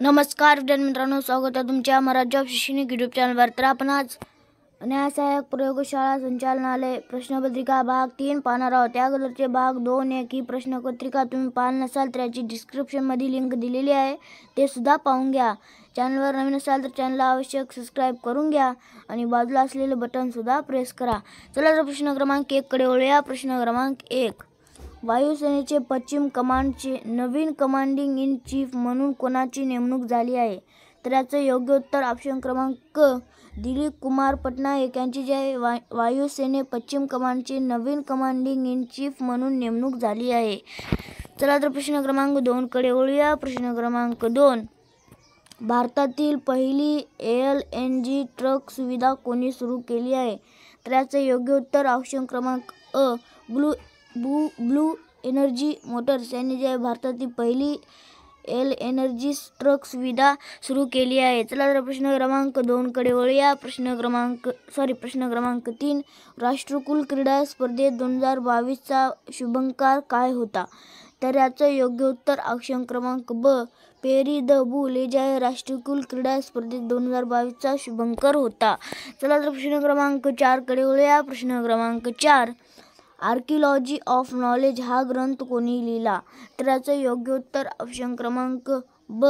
नमस्कार विद्यार्थी मित्रांनो, स्वागत आहे तुमच्या मराठी जॉब शैक्षणिक यूट्यूब चॅनलवर। तर आपण आज न्यायसहाय्यक प्रयोगशाळा संचालनालय प्रश्नपत्रिका भाग 3 पाहणार आहोत। त्या अगोदरचे भाग 2-1 ही प्रश्नपत्रिका तुम्ही पाहिली नसाल तर याची डिस्क्रिप्शनमध्ये लिंक दिलेली आहे, ते सुद्धा पाहून घ्या। चॅनलवर नवीन असाल तर चॅनलला आवश्यक सबस्क्राईब करून घ्या आणि बाजूला असलेले बटन सुद्धा प्रेस करा। चला तर प्रश्न क्रमांक 1 कडे वळूया। प्रश्न क्रमांक 1, वायुसेनेचे पश्चिम कमांडचे नवीन कमांडिंग इन चीफ म्हणून कोणाची नेमणूक झाली आहे? तर याचं योग्य उत्तर ऑप्शन क्रमांक क, दिलीप कुमार पटनायक यांची जे वायुसेने पश्चिम कमांडचे नवीन कमांडिंग इन चीफ म्हणून नेमणूक झाली आहे। चला तर प्रश्न क्रमांक 2 कडे वळूया। प्रश्न क्रमांक 2, भारतातील पहिली LNG ट्रक सुविधा कोणी सुरू केली आहे? तर याचं योग्य उत्तर ऑप्शन क्रमांक अ, ब्लू एनर्जी मोटर्स यांनी जे भारतातील पहिली LNG ट्रक सुविधा सुरू केली आहे। चला तर प्रश्न क्रमांक 2 कडे वळूया। प्रश्न क्रमांक 3, राष्ट्रकुल क्रीडा स्पर्धेत 2022चा शुभंकर काय होता? तर याचं योग्य उत्तर ऑप्शन क्रमांक ब, पेरी द बुल हे जे राष्ट्रकुल क्रीडा स्पर्धेत 2022चा शुभंकर होता। चला तर प्रश्न क्रमांक 4 कडे वळूया। प्रश्न क्रमांक 4, आर्किओलॉजी ऑफ नॉलेज हा ग्रंथ कोणी लिहिला? तर याचं योग्य उत्तर ऑप्शन क्रमांक ब,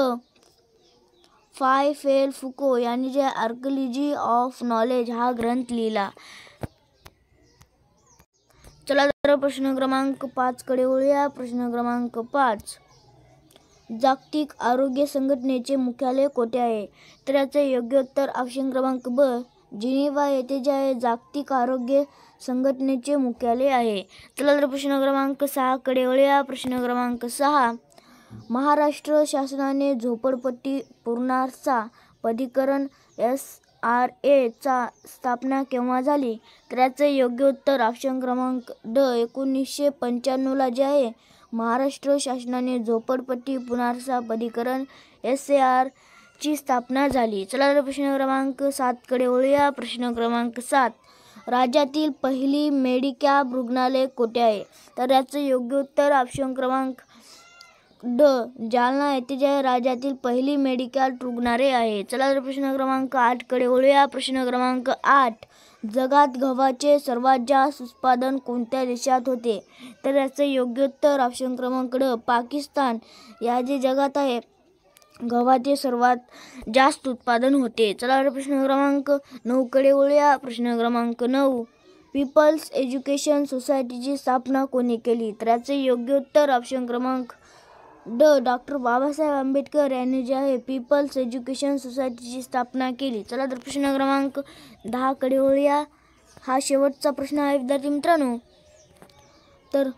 फाय फुको यांनी जे आर्किओलॉजी ऑफ नॉलेज हा ग्रंथ लिहिला। चला तर प्रश्न क्रमांक 5 कडे वळूया। प्रश्न क्रमांक 5, जागतिक आरोग्य संघटनेचे मुख्यालय कोठे आहे? तर याचे योग्य उत्तर ऑप्शन क्रमांक ब, जिनिव्हा येथे जे आहे जागतिक आरोग्य संघटनेचे मुख्यालय आहे। चला तर प्रश्न क्रमांक 6 कडे वळूया। प्रश्न क्रमांक 6, महाराष्ट्र शासनाने झोपडपट्टी पुनर्वसन प्राधिकरण SRA चा स्थापना केव्हा झाली? तर याचे योग्य उत्तर ऑप्शन क्रमांक ड, 1995 जे आहे महाराष्ट्र शासनाने झोपडपट्टी पुनर्वसन प्राधिकरण SAR ची स्थापना झाली। चला तर प्रश्न क्रमांक 7 कडे वळूया। प्रश्न क्रमांक 7, राज्यातील पहिली मेडिकॅब रुग्णालय कोठे आहे? तर याचं योग्य उत्तर ऑप्शन क्रमांक ड, जालना येथे जे राज्यातील पहिली मेडिकॅब रुग्णालय आहे। चला तर प्रश्न क्रमांक 8 कडे वळूया। प्रश्न क्रमांक 8, जगात गव्हाचे सर्वात जास्त उत्पादन कोणत्या देशात होते? तर याचं योग्य उत्तर ऑप्शन क्रमांक ड, पाकिस्तान या जे जगात आहे गव्हाचे सर्वात जास्त उत्पादन होते। चला तर प्रश्न क्रमांक 9 कडे वळूया। प्रश्न क्रमांक 9, पीपल्स एज्युकेशन सोसायटीची स्थापना कोणी केली? तर याचे योग्य उत्तर ऑप्शन क्रमांक ड, डॉक्टर बाबासाहेब आंबेडकर यांनी जे आहे पीपल्स एज्युकेशन सोसायटीची स्थापना केली। चला तर प्रश्न क्रमांक 10 कडे वळूया। हा शेवटचा प्रश्न आहे विद्यार्थी मित्रांनो। तर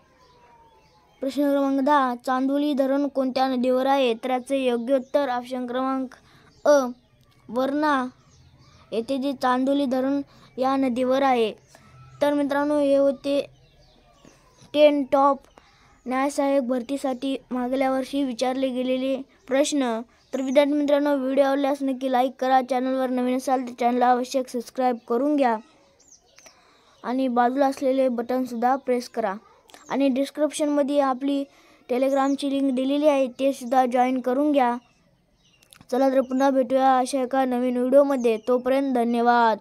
प्रश्न क्रमांक 10, चांदोली धरण कोणत्या नदीवर आहे? तर याचे योग्य उत्तर ऑप्शन क्रमांक अ, वरणा येथे जे चांदोली धरण या नदीवर आहे। तर मित्रांनो, हे होते 10 टॉप न्यायसहाय्यक भरतीसाठी मागल्या वर्षी विचारले गेलेले प्रश्न। तर विद्यार्थी मित्रांनो, व्हिडिओ आवडल्यास नक्की लाईक करा। चॅनलवर नवीन असाल तर चॅनलला आवश्यक सबस्क्राईब करून घ्या आणि बाजूला असलेले बटन सुद्धा प्रेस करा आणि डिस्क्रिप्शनमध्ये आपली टेलिग्रामची लिंक दिलेली आहे, ते सुद्धा जॉईन करून घ्या। चला तर पुन्हा भेटूया अशा एका नवीन व्हिडिओमध्ये। तोपर्यंत धन्यवाद।